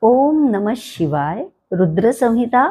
ओम नमः शिवाय. रुद्रसंहिता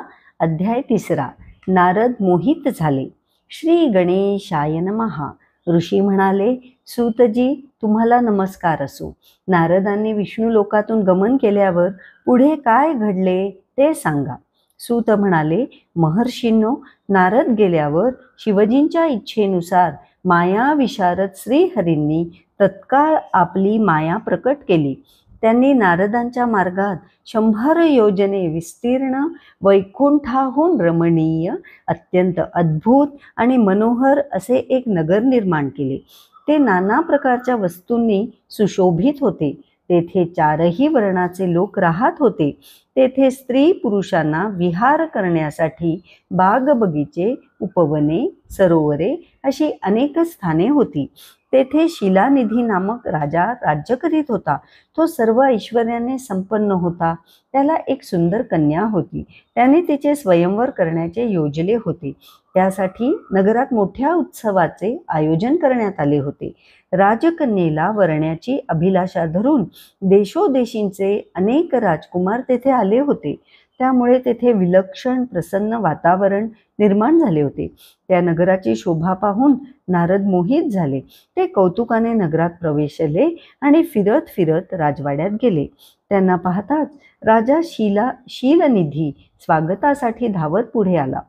अध्याय 3. नारद मोहित झाले. श्री गणेशाय नमः. ऋषी म्हणाले, सूतजी तुम्हाला नमस्कार असो. नारदांनी विष्णू लोकातून गमन केल्यावर पुढे काय घडले ते सांगा. सूत म्हणाले, महर्षींनो, नारद गेल्यावर शिवजींच्या इच्छेनुसार माया विशारद श्रीहरींनी तत्काळ आपली माया प्रकट केली. त्यांनी नारदांच्या मार्गात 100 योजने विस्तीर्ण वैकुंठाहून रमणीय अत्यंत अद्भुत आणि मनोहर असे एक नगर निर्माण केले. ते नाना प्रकारच्या वस्तूंनी सुशोभित होते. तेथे 4ही वर्णाचे लोक राहत होते. तेथे स्त्री पुरुषांना विहार करण्यासाठी बाग बगीचे, उपवने, सरोवरे अशी अनेक स्थाने होती. तेथे शिलानिधी नामक राजा राज्य करीत होता. तो सर्व ऐश्वर्याने संपन्न होता. त्याला एक सुंदर कन्या होती. त्याने तिचे स्वयंवर करण्याचे योजले होते. त्यासाठी नगरात मोठ्या उत्सवाचे आयोजन करण्यात आले होते. राजकन्येला वरण्याची अभिलाषा धरून देशोदेशींचे अनेक राजकुमार तेथे आले होते. त्यामुळे तेथे विलक्षण प्रसन्न वातावरण निर्माण झाले होते. त्या नगराची शोभा पाहून नारद मोहित झाले. ते कौतुकाने नगरात प्रवेशले आणि फिरत फिरत राजवाड्यात गेले. त्यांना पाहताच राजा शीलनिधी स्वागतासाठी धावत पुढे आला.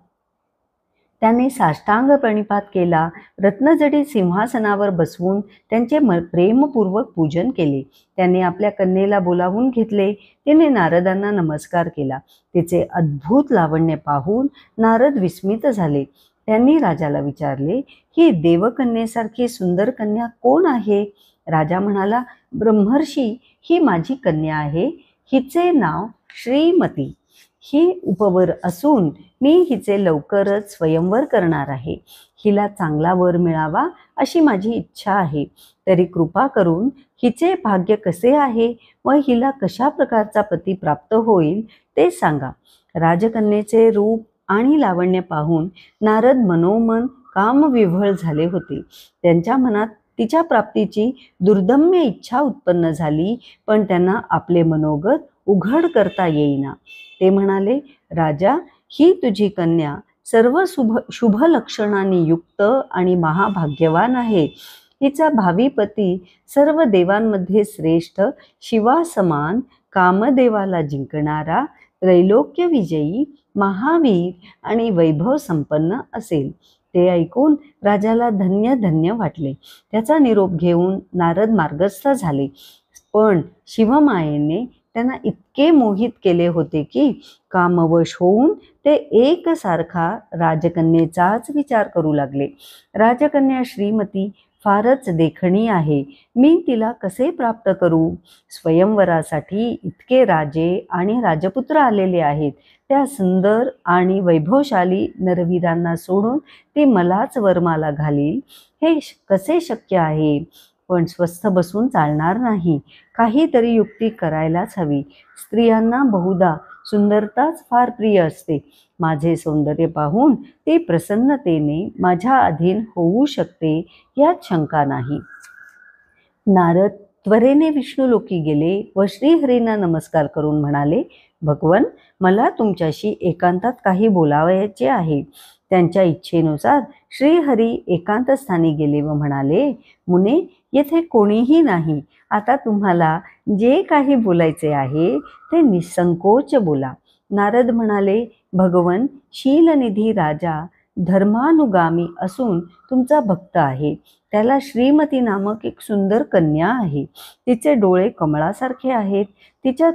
त्याने साष्टांग प्रणिपात केला. रत्नजडित सिंहासनावर बसवून त्यांचे प्रेमपूर्वक पूजन केले. त्याने आपल्या कन्येला बोलावून घेतले. तिने नारदांना नमस्कार केला. तिचे अद्भुत लावण्य पाहून नारद विस्मित झाले. त्यांनी राजाला विचारले, ही देवकन्येसारखी सुंदर कन्या कोण आहे? राजा म्हणाला, ब्रह्मर्षी, ही माझी कन्या आहे. हिचे नाव श्रीमती. ही उपवर असून मी हिचे लवकरच स्वयंवर करणार आहे. हिला चांगला वर मिळावा अशी माझी इच्छा आहे. तरी कृपा करून हिचे भाग्य कसे आहे व हिला कशा प्रकारचा पती प्राप्त होईल ते सांगा. राजकन्येचे रूप आणि लावण्य पाहून नारद मनोमन कामविव्हळ झाले होते. त्यांच्या मनात तिच्या प्राप्तीची दुर्दम्य इच्छा उत्पन्न झाली, पण त्यांना आपले मनोगत उघड करता येईना. ते म्हणाले, राजा, ही तुझी कन्या सर्व शुभ लक्षणांनी युक्त आणि महाभाग्यवान आहे. हिचा भावी पती सर्व देवांमध्ये श्रेष्ठ, शिवासमान, कामदेवाला जिंकणारा, त्रैलोक्य विजयी, महावीर आणि वैभव संपन्न असेल. ते ऐकून राजाला धन्य धन्य वाटले. त्याचा निरोप घेऊन नारद मार्गस्थ झाले. पण शिवमायेने त्यांना इतके मोहित केले होते की कामवश होऊन ते एकसारखा राजकन्येचाच विचार करू लागले. राजकन्या श्रीमती फारच देखणी आहे. मी तिला कसे प्राप्त करू? स्वयंवरासाठी इतके राजे आणि राजपुत्र आलेले आहेत. त्या सुंदर आणि वैभवशाली नरवीरांना सोडून ती मलाच वरमाला घालील, हे कसे शक्य आहे? पण स्वस्थ बसून चालणार नाही. काहीतरी युक्ती करायलाच हवी. स्त्रियांना बहुधा सुंदरताच फार प्रिय असते. माझे सौंदर्य पाहून ती प्रसन्नतेने माझ्या अधीन होऊ शकते, यात शंका नाही. नारद त्वरेने विष्णुलोकी गेले व श्रीहरींना नमस्कार करून म्हणाले, भगवन, मला तुमच्याशी एकांतात काही बोलावयाचे आहे. त्यांच्या इच्छेनुसार श्रीहरी एकांत स्थानी गेले व म्हणाले, मुने, येथे कोणीही नाही. आता तुम्हाला जे काही बोलायचे आहे ते निसंकोच बोला. नारद म्हणाले, भगवन, शीलनिधी राजा धर्मानुगामी असून तुमचा भक्त आहे. त्याला श्रीमती नामक एक सुंदर कन्या आहे. तिचे डोळे कमळासारखे आहेत. तिच्या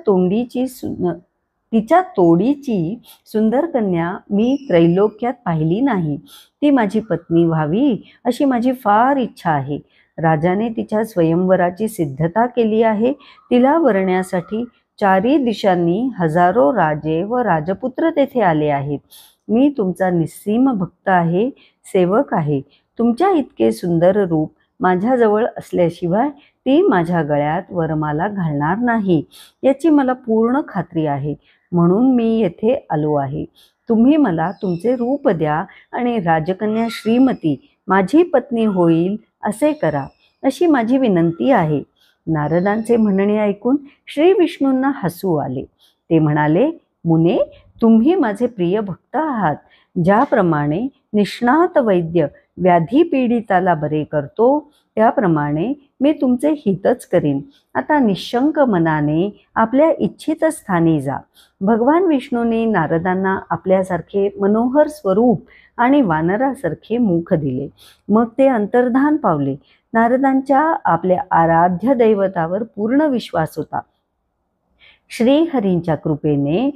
तोडीची सुंदर कन्या मी त्रैलोक्यात पाहिली नाही. ती माझी पत्नी व्हावी अशी माझी फार इच्छा आहे. राजाने तिच्या स्वयंवराची सिद्धता केली आहे. तिला वरण्यासाठी 4ही दिशांनी हजारो राजे व राजपुत्र तेथे आले आहेत. मी तुमचा निस्सीम भक्त आहे, सेवक आहे. तुमच्या इतके सुंदर रूप माझ्याजवळ असल्याशिवाय ती माझ्या गळ्यात वरमाला घालणार नाही, याची मला पूर्ण खात्री आहे. म्हणून मी येथे आलो आहे. तुम्ही मला तुमचे रूप द्या आणि राजकन्या श्रीमती माझी पत्नी होईल असे करा, अशी माझी विनंती आहे. नारदांचे म्हणणे ऐकून श्री विष्णूंना हसू आले. ते म्हणाले, मुने, तुम्ही माझे प्रिय भक्त आहात. ज्याप्रमाणे निष्णात वैद्य व्याधी पीडिताला बरे करतो, त्याप्रमाणे मी तुमचे हितच करीन. आता निशंक मनाने आपल्या इच्छित स्थानी जा. भगवान विष्णूने नारदांना आपल्यासारखे मनोहर स्वरूप आणि वानरासारखे मुख दिले. मग ते अंतर्धान पावले. नारदांच्या आपल्या आराध्य दैवतावर पूर्ण विश्वास होता. श्रीहरींच्या कृपेने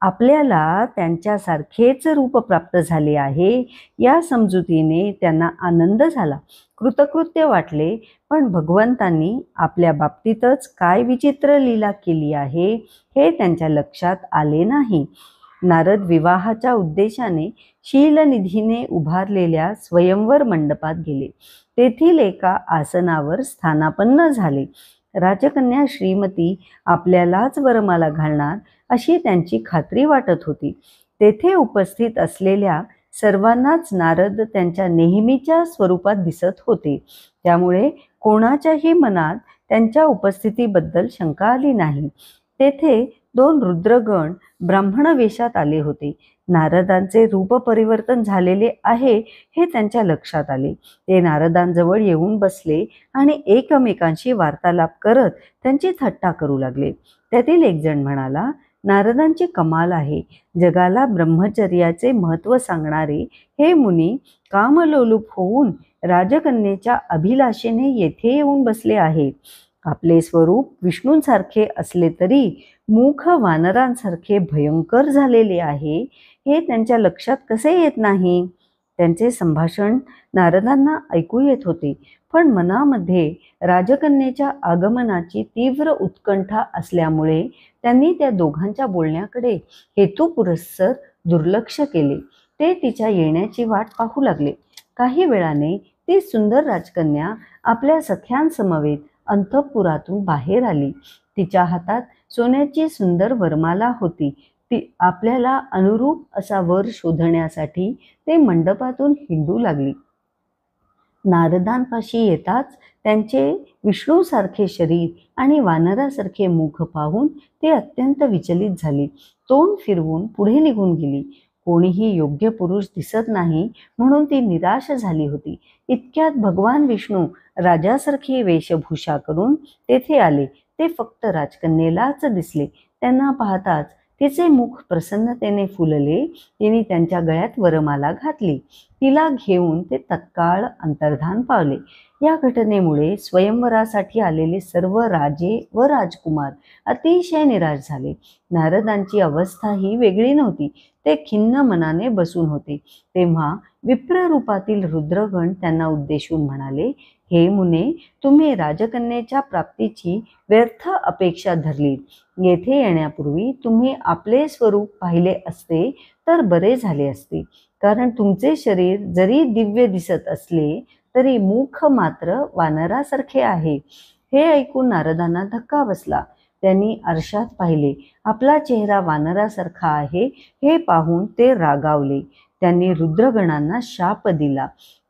आपल्याला त्यांच्यासारखेच रूप प्राप्त झाले आहे या समजुतीने त्यांना आनंद झाला, कृतकृत्य वाटले. पण भगवंतांनी आपल्या बाबतीतच काय विचित्र लीला केली आहे हे त्यांच्या लक्षात आले नाही. नारद विवाहाच्या उद्देशाने शीलनिधीने उभारलेल्या स्वयंवर मंडपात गेले. तेथील एका आसनावर स्थानापन्न झाले. राजकन्या श्रीमती आपल्यालाच वरमाला घालणार अशी त्यांची खात्री वाटत होती. तेथे उपस्थित असलेल्या सर्वांनाच नारद त्यांच्या नेहमीच्या स्वरूपात दिसत होते. त्यामुळे कोणाच्याही मनात त्यांच्या उपस्थितीबद्दल शंका आली नाही. तेथे 2 रुद्रगण ब्राह्मण वेशात आले होते. नारदांचे रूप परिवर्तन झालेले आहे हे त्यांच्या लक्षात आले. ते नारदांजवळ येऊन बसले आणि एकमेकांशी वार्तालाप करत त्यांची थट्टा करू लागले. त्यातील एक जण म्हणाला, नारदांची कमाल आहे. जगाला ब्रह्मचर्याचे महत्त्व सांगणारे हे मुनी कामलोलुप होऊन राजकन्येच्या अभिलाषेने येथे येऊन बसले आहे. आपले स्वरूप विष्णूंसारखे असले तरी मुख वानरांसारखे भयंकर झालेले आहे हे त्यांच्या लक्षात कसे येत नाही. त्यांचे संभाषण नारदांना ऐकू येत होते, पण मनामध्ये राजकन्येच्या आगमनाची तीव्र उत्कंठा असल्यामुळे त्यांनी त्या दोघांच्या बोलण्याकडे हेतुपुरस्सर दुर्लक्ष केले. ते तिच्या येण्याची वाट पाहू लागले. काही वेळाने ती सुंदर राजकन्या आपल्या सख्यांसमवेत अंतःपुरातून बाहेर आली. तिच्या हातात सोन्याची सुंदर वरमाला होती. ती आपल्याला अनुरूप असा वर शोधण्यासाठी ते मंडपातून हिंडू लागली. नारदांपाशी येताच त्यांचे विष्णूसारखे शरीर आणि वानरासारखे मुख पाहून ते अत्यंत विचलित झाले. तोंड फिरवून पुढे निघून गेली. कोणीही योग्य पुरुष दिसत नाही म्हणून ती निराश झाली होती. इतक्यात भगवान विष्णू राजासारखी वेशभूषा करून तेथे आले. ते फक्त राजकन्येलाच दिसले. त्यांना पाहताच तिचे मुख प्रसन्नतेने फुलले. तिने त्यांच्या गळ्यात वरमाला घातली. तिला घेऊन ते तत्काळ अंतर्धान पावले. या घटनेमुळे स्वयंवरासाठी आलेले सर्व राजे व राजकुमार अतिशय निराश झाले. नारदांची अवस्था ही वेगळी नव्हती. ते खिन्न मनाने बसून होते. तेव्हा विप्ररूपातील रुद्रगण त्यांना उद्देशून म्हणाले, हे मुने, तुम्ही राजकन्येच्या प्राप्तीची व्यर्थ अपेक्षा धरली. येथे येण्यापूर्वी तुम्ही आपले स्वरूप पाहिले असते तर बरे झाले असते. कारण तुमचे शरीर जरी दिव्य दिसत असले तरी मुख मात्र वानरासारखे आहे. हे ऐकून नारदांना धक्का बसला. त्यांनी आरशात पाहिले. आपला चेहरा वानरासारखा आहे हे पाहून ते रागावले. त्यांनी रुद्रगणांना शाप दिला.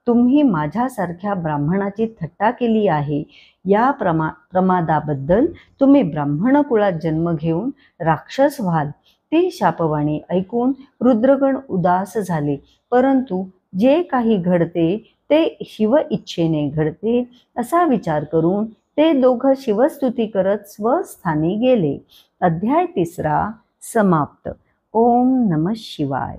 तुम्ही माझ्यासारख्या ब्राह्मणाची थट्टा केली आहे. या प्रमादाबद्दल तुम्ही ब्राह्मण कुळात जन्म घेऊन राक्षस व्हाल. ती शापवाणी ऐकून रुद्रगण उदास झाले. परंतु जे काही घडते ते शिव इच्छेने घडते असा विचार करून ते दोघं शिवस्तुती करत स्वस्थानी गेले. अध्याय 3 समाप्त. ओम नमः शिवाय.